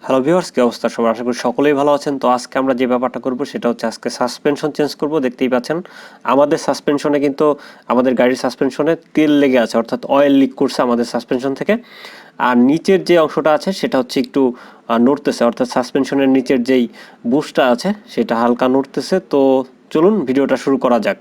Hello viewers, কি অবস্থা সবার? আশা করি সকলেই ভালো আছেন। তো আজকে আমরা যে ব্যাপারটা করব সেটা হচ্ছে আজকে সাসপেনশন চেঞ্জ করব। দেখতেই পাচ্ছেন আমাদের সাসপেনশনে কিন্তু আমাদের গাড়ির সাসপেনশনে তেল লেগে আছে, অর্থাৎ অয়েল লিক করছে আমাদের সাসপেনশন থেকে। আর নিচের যে অংশটা আছে সেটা হচ্ছে একটু নড়তেছে, অর্থাৎ সাসপেনশনের নিচের যেই বুশটা আছে সেটা হালকা নড়তেছে। তো চলুন ভিডিওটা শুরু করা যাক।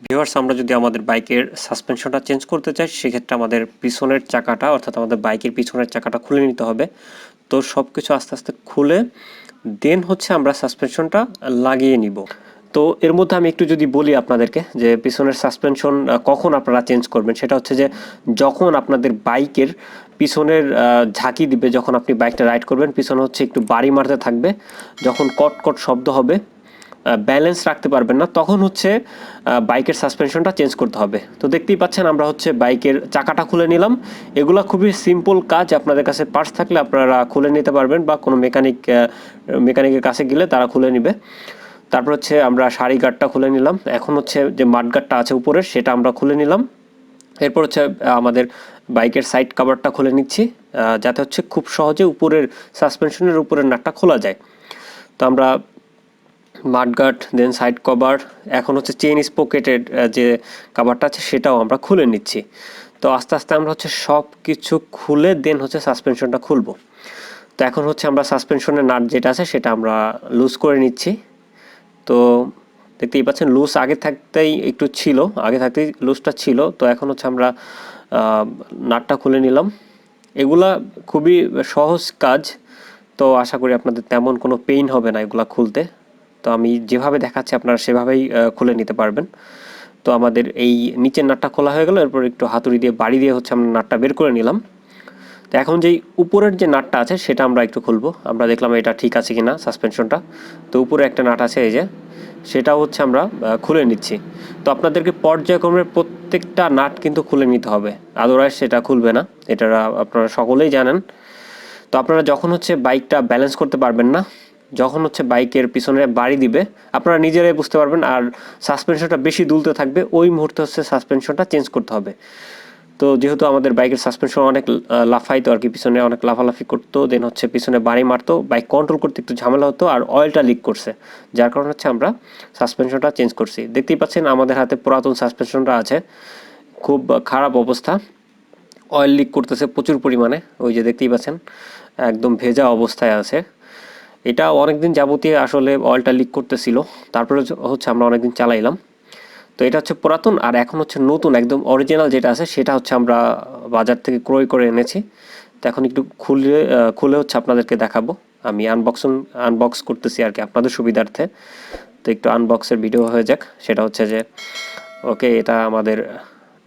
ভিউয়ার্স, আমরা যদি আমাদের বাইকের সাসপেনশনটা চেঞ্জ করতে চাই সেক্ষেত্রে আমাদের পিছনের চাকাটা, অর্থাৎ আমাদের বাইকের পিছনের চাকাটা খুলে নিতে হবে। তো সব কিছু আস্তে আস্তে খুলে দেন হচ্ছে আমরা সাসপেনশনটা লাগিয়ে নিব। তো এর মধ্যে আমি একটু যদি বলি আপনাদেরকে যে পিছনের সাসপেনশন কখন আপনারা চেঞ্জ করবেন, সেটা হচ্ছে যে যখন আপনাদের বাইকের পিছনের ঝাঁকি দিবে, যখন আপনি বাইকটা রাইড করবেন পিছনে হচ্ছে একটু বাড়ি মারতে থাকবে, যখন কট কট শব্দ হবে, ব্যালেন্স রাখতে পারবেন না, তখন হচ্ছে বাইকের সাসপেনশনটা চেঞ্জ করতে হবে। তো দেখতেই পাচ্ছেন আমরা হচ্ছে বাইকের চাকাটা খুলে নিলাম। এগুলো খুবই সিম্পল কাজ, আপনাদের কাছে পার্টস থাকলে আপনারা খুলে নিতে পারবেন বা কোনো মেকানিকের কাছে গেলে তারা খুলে নেবে। তারপর হচ্ছে আমরা সারি গার্ডটা খুলে নিলাম। এখন হচ্ছে যে মাড গার্ডটা আছে উপরের সেটা আমরা খুলে নিলাম। এরপর হচ্ছে আমাদের বাইকের সাইড কভারটা খুলে নিচ্ছি, যাতে হচ্ছে খুব সহজে উপরের সাসপেনশনের উপরের নাটটা খোলা যায়। তো আমরা মাডগার্ড, দেন সাইড কভার, এখন হচ্ছে চেইন স্পকেটের যে কভারটা আছে সেটাও আমরা খুলে নিচ্ছি। তো আস্তে আস্তে আমরা হচ্ছে সব কিছু খুলে দেন হচ্ছে সাসপেনশনটা খুলবো। তো এখন হচ্ছে আমরা সাসপেনশনের নাট যেটা আছে সেটা আমরা লুজ করে নিচ্ছি। তো দেখতেই পাচ্ছেন লুজ আগে থাকতেই লুজটা ছিল। তো এখন হচ্ছে আমরা নাটটা খুলে নিলাম। এগুলা খুবই সহজ কাজ। তো আশা করি আপনাদের তেমন কোনো পেইন হবে না এগুলা খুলতে। তো আমি যেভাবে দেখাচ্ছি আপনারা সেভাবেই খুলে নিতে পারবেন। তো আমাদের এই নিচের নাটটা খোলা হয়ে গেল। এরপর একটু হাতুড়ি দিয়ে বাড়ি দিয়ে হচ্ছে আমরা নাটটা বের করে নিলাম। তো এখন যেই উপরের যে নাটটা আছে সেটা আমরা একটু খুলবো। আমরা দেখলাম এটা ঠিক আছে কিনা সাসপেনশনটা। তো উপরে একটা নাট আছে এই যে, সেটাও হচ্ছে আমরা খুলে নিচ্ছি। তো আপনাদেরকে পর্যায়ক্রমে প্রত্যেকটা নাট কিন্তু খুলে নিতে হবে, আদারওয়াইজ সেটা খুলবে না। এটা আপনারা সকলেই জানেন। তো আপনারা যখন হচ্ছে বাইকটা ব্যালেন্স করতে পারবেন না, যখন হচ্ছে বাইকের পিছনে বাড়ি দিবে, আপনারা নিজেরাই বুঝতে পারবেন আর সাসপেনশনটা বেশি দুলতে থাকবে, ওই মুহূর্তে হচ্ছে সাসপেনশনটা চেঞ্জ করতে হবে। তো যেহেতু আমাদের বাইকের সাসপেনশন অনেক লাফাইতো আর কি, পিছনে অনেক লাফালাফি করতো, দেন হচ্ছে পিছনে বাড়ি মারতো, বাইক কন্ট্রোল করতে একটু ঝামেলা হতো, আর অয়েলটা লিক করছে, যার কারণে হচ্ছে আমরা সাসপেনশনটা চেঞ্জ করছি। দেখতেই পাচ্ছেন আমাদের হাতে পুরাতন সাসপেনশনটা আছে, খুব খারাপ অবস্থা, অয়েল লিক করতেছে প্রচুর পরিমাণে। ওই যে দেখতেই পাচ্ছেন একদম ভেজা অবস্থায় আছে। এটা অনেকদিন যাবতীয় আসলে অয়েলটা লিক করতেছিল। তারপরে হচ্ছে আমরা অনেকদিন চালাইলাম। তো এটা হচ্ছে পুরাতন, আর এখন হচ্ছে নতুন একদম অরিজিনাল যেটা আছে সেটা হচ্ছে আমরা বাজার থেকে ক্রয় করে এনেছি। তো এখন একটু খুলে হচ্ছে আপনাদেরকে দেখাবো। আমি আনবক্স করতেছি আর কি আপনাদের সুবিধার্থে। তো একটু আনবক্সের ভিডিও হয়ে যাক। সেটা হচ্ছে যে ওকে, এটা আমাদের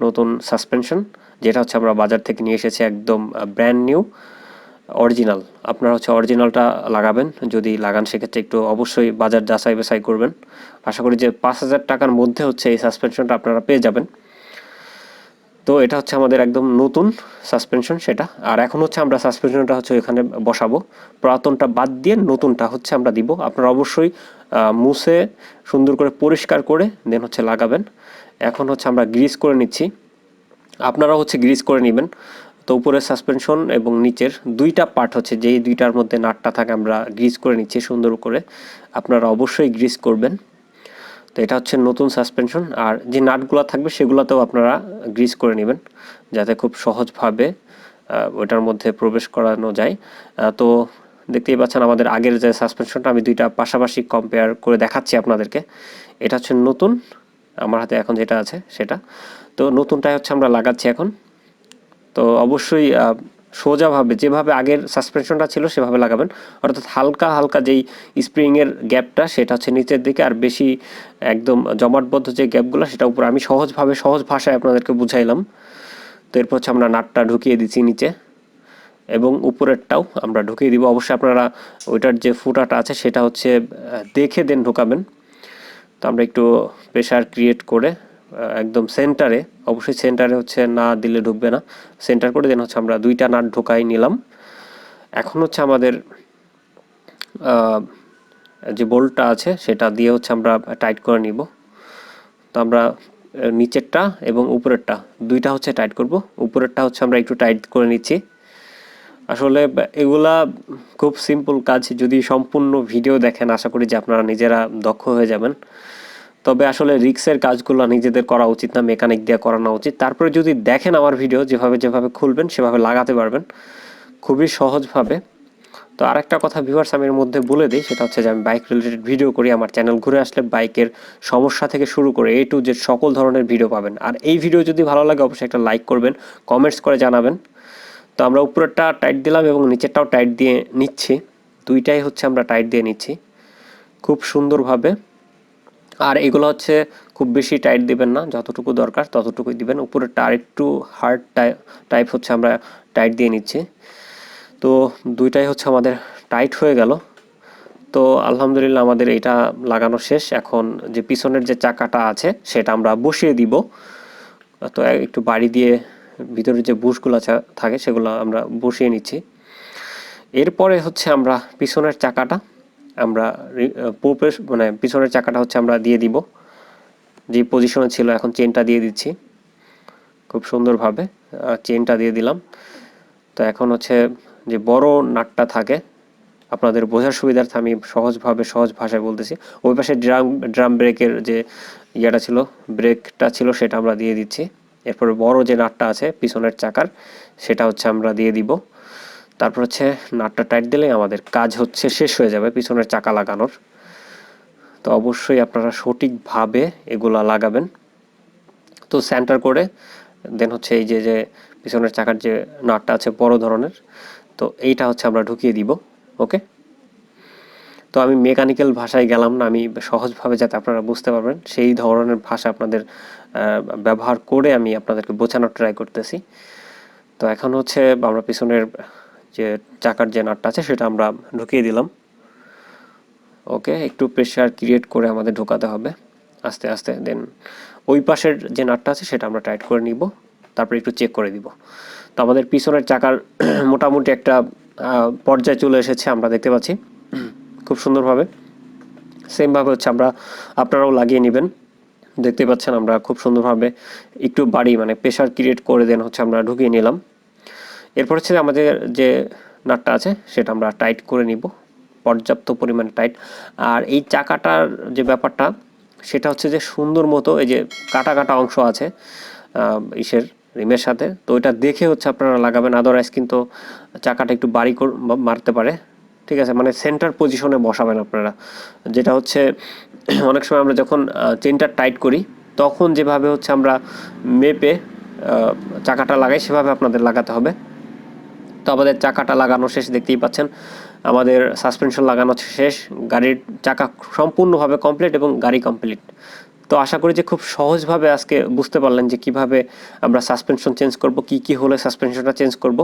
নতুন সাসপেনশন, যেটা হচ্ছে আমরা বাজার থেকে নিয়ে এসেছি একদম ব্র্যান্ড নিউ অরিজিনাল। আপনারা হচ্ছে অরিজিনালটা লাগাবেন, যদি লাগান সেক্ষেত্রে একটু অবশ্যই বাজার যাচাই বাছাই করবেন। আশা করি যে 5,000 টাকার মধ্যে হচ্ছে এই সাসপেনশনটা আপনারা পেয়ে যাবেন। তো এটা হচ্ছে আমাদের একদম নতুন সাসপেনশন সেটা। আর এখন হচ্ছে আমরা সাসপেনশনটা হচ্ছে এখানে বসাবো, পুরাতনটা বাদ দিয়ে নতুনটা হচ্ছে আমরা দিব। আপনারা অবশ্যই মুছে সুন্দর করে পরিষ্কার করে দেন হচ্ছে লাগাবেন। এখন হচ্ছে আমরা গ্রিস করে নিচ্ছি, আপনারা হচ্ছে গ্রিস করে নেবেন। তো উপরের সাসপেনশন এবং নিচের দুইটা পার্ট হচ্ছে, যেই দুইটার মধ্যে নাটটা থাকে আমরা গ্রিস করে নিচ্ছি সুন্দর করে। আপনারা অবশ্যই গ্রিস করবেন। তো এটা হচ্ছে নতুন সাসপেনশন, আর যে নাটগুলো থাকবে সেগুলোতেও আপনারা গ্রিস করে নেবেন, যাতে খুব সহজভাবে ওটার মধ্যে প্রবেশ করানো যায়। তো দেখতেই পাচ্ছেন আমাদের আগের যে সাসপেনশনটা, আমি দুইটা পাশাপাশি কম্পেয়ার করে দেখাচ্ছি আপনাদেরকে। এটা হচ্ছে নতুন, আমার হাতে এখন যেটা আছে সেটা। তো নতুনটাই হচ্ছে আমরা লাগাচ্ছি এখন। তো অবশ্যই সোজাভাবে যেভাবে আগের সাসপেনশনটা ছিল সেভাবে লাগাবেন, অর্থাৎ হালকা হালকা যেই স্প্রিংয়ের গ্যাপটা সেটা হচ্ছে নিচের দিকে, আর বেশি একদম জমাটবদ্ধ যে গ্যাপগুলো সেটা উপরে। আমি সহজ ভাষায় আপনাদেরকে বুঝাইলাম। তো এরপর হচ্ছে আমরা নাটটা ঢুকিয়ে দিচ্ছি নিচে, এবং উপরেরটাও আমরা ঢুকিয়ে দিব। অবশ্যই আপনারা ওইটার যে ফুটাটা আছে সেটা হচ্ছে দেখে দেন ঢোকাবেন। তো আমরা একটু প্রেশার ক্রিয়েট করে একদম সেন্টারে, অবশ্যই সেন্টারে হচ্ছে না দিলে ঢুকবে না, সেন্টার করে দেন হচ্ছে আমরা দুইটা নাট ঢোকাই নিলাম। এখন হচ্ছে আমাদের যে বোল্টটা আছে সেটা দিয়ে হচ্ছে আমরা টাইট করে নিব। তো আমরা নিচেরটা এবং উপরেরটা দুইটা হচ্ছে টাইট করব। উপরেরটা হচ্ছে আমরা একটু টাইট করে নিচ্ছি। আসলে এগুলা খুব সিম্পল কাজ, যদি সম্পূর্ণ ভিডিও দেখেন আশা করি যে আপনারা নিজেরা দক্ষ হয়ে যাবেন। তবে আসলে রিক্সের কাজগুলো নিজেদের করা উচিত না, মেকানিক দিয়ে করানো উচিত। তারপরে যদি দেখেন আমার ভিডিও, যেভাবে যেভাবে খুলবেন সেভাবে লাগাতে পারবেন খুবই সহজভাবে। তো আরেকটা কথা ভিউয়ার্স আমি এর মধ্যে বলে দিই, সেটা হচ্ছে যে আমি বাইক রিলেটেড ভিডিও করি। আমার চ্যানেল ঘুরে আসলে বাইকের সমস্যা থেকে শুরু করে A to Z সকল ধরনের ভিডিও পাবেন। আর এই ভিডিও যদি ভালো লাগে অবশ্যই একটা লাইক করবেন, কমেন্টস করে জানাবেন। তো আমরা উপরেরটা টাইট দিলাম এবং নিচেরটাও টাইট দিয়ে নিচ্ছি, দুইটাই হচ্ছে আমরা টাইট দিয়ে নিচ্ছি খুব সুন্দরভাবে। আর এগুলো হচ্ছে খুব বেশি টাইট দিবেন না, যতটুকু দরকার ততটুকুই দিবেন। উপরেরটা আরেকটু হার্ড টাইপ হচ্ছে আমরা টাইট দিয়ে নিচ্ছি। তো দুইটাই হচ্ছে আমাদের টাইট হয়ে গেল। তো আলহামদুলিল্লাহ আমাদের এটা লাগানো শেষ। এখন যে পিছনের যে চাকাটা আছে সেটা আমরা বসিয়ে দিব। তো একটু বাড়ি দিয়ে ভিতরে যে বুশগুলো থাকে সেগুলো আমরা বসিয়ে নিচ্ছি। এরপরে হচ্ছে আমরা পিছনের চাকাটা আমরা মানে পিছনের চাকাটা হচ্ছে আমরা দিয়ে দিব যে পজিশনে ছিল। এখন চেনটা দিয়ে দিচ্ছি খুব সুন্দরভাবে, চেনটা দিয়ে দিলাম। তো এখন হচ্ছে যে বড় নাটটা থাকে, আপনাদের বোঝার সুবিধার্থে আমি সহজ ভাষায় বলতেছি। ওই পাশে ড্রাম ব্রেকের যে ইয়েটা ছিল, ব্রেকটা ছিল, সেটা আমরা দিয়ে দিচ্ছি। এরপরে বড় যে নাটটা আছে পিছনের চাকার সেটা হচ্ছে আমরা দিয়ে দিব। তারপর হচ্ছে নাটটা টাইট দিলেই আমাদের কাজ হচ্ছে শেষ হয়ে যাবে পিছনের চাকা লাগানোর। তো অবশ্যই আপনারা সঠিকভাবে এগুলা লাগাবেন। তো সেন্টার করে দেন হচ্ছে এই যে পিছনের চাকার যে নাটটা আছে বড় ধরনের, তো এইটা হচ্ছে আমরা ঢুকিয়ে দিব। ওকে, তো আমি মেকানিক্যাল ভাষায় গেলাম না, আমি সহজভাবে যাতে আপনারা বুঝতে পারবেন সেই ধরনের ভাষা আপনাদের ব্যবহার করে আমি আপনাদেরকে বোঝানোর ট্রাই করতেছি। তো এখন হচ্ছে আমরা পিছনের যে চাকার যে নাটটা আছে সেটা আমরা ঢুকিয়ে দিলাম। ওকে, একটু প্রেশার ক্রিয়েট করে আমাদের ঢোকাতে হবে আস্তে আস্তে। দেন ওই পাশের যে নাটটা আছে সেটা আমরা টাইট করে নিব, তারপরে একটু চেক করে দিব। তো আমাদের পিছনের চাকার মোটামুটি একটা পর্যায়ে চলে এসেছে, আমরা দেখতে পাচ্ছি খুব সুন্দরভাবে। সেমভাবে হচ্ছে আপনারাও লাগিয়ে নেবেন। দেখতে পাচ্ছেন আমরা খুব সুন্দরভাবে একটু বাড়ি মানে প্রেশার ক্রিয়েট করে দেন হচ্ছে আমরা ঢুকিয়ে নিলাম। এরপর হচ্ছে আমাদের যে নাটটা আছে সেটা আমরা টাইট করে নিব, পর্যাপ্ত পরিমাণে টাইট। আর এই চাকাটার যে ব্যাপারটা সেটা হচ্ছে যে সুন্দর মতো এই যে কাটা কাটা অংশ আছে ইসের রিমের সাথে, তো ওইটা দেখে হচ্ছে আপনারা লাগাবেন। আদারওয়াইজ কিন্তু চাকাটা একটু বাড়ি মারতে পারে। ঠিক আছে, মানে সেন্টার পজিশনে বসাবেন আপনারা। যেটা হচ্ছে অনেক সময় আমরা যখন চেনটা টাইট করি তখন যেভাবে হচ্ছে আমরা মেপে চাকাটা লাগাই সেভাবে আপনাদের লাগাতে হবে। তো আমাদের চাকাটা লাগানো শেষ, দেখতেই পাচ্ছেন আমাদের সাসপেনশন লাগানো শেষ, গাড়ির চাকা সম্পূর্ণভাবে কমপ্লিট এবং গাড়ি কমপ্লিট। তো আশা করি যে খুব সহজভাবে আজকে বুঝতে পারলেন যে কিভাবে আমরা সাসপেনশন চেঞ্জ করব, কি হলে সাসপেনশনটা চেঞ্জ করব।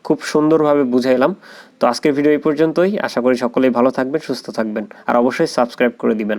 খুব সুন্দরভাবে বুঝাইলাম। তো আজকের ভিডিও এই পর্যন্তই। আশা করি সকলেই ভালো থাকবেন, সুস্থ থাকবেন, আর অবশ্যই সাবস্ক্রাইব করে দিবেন।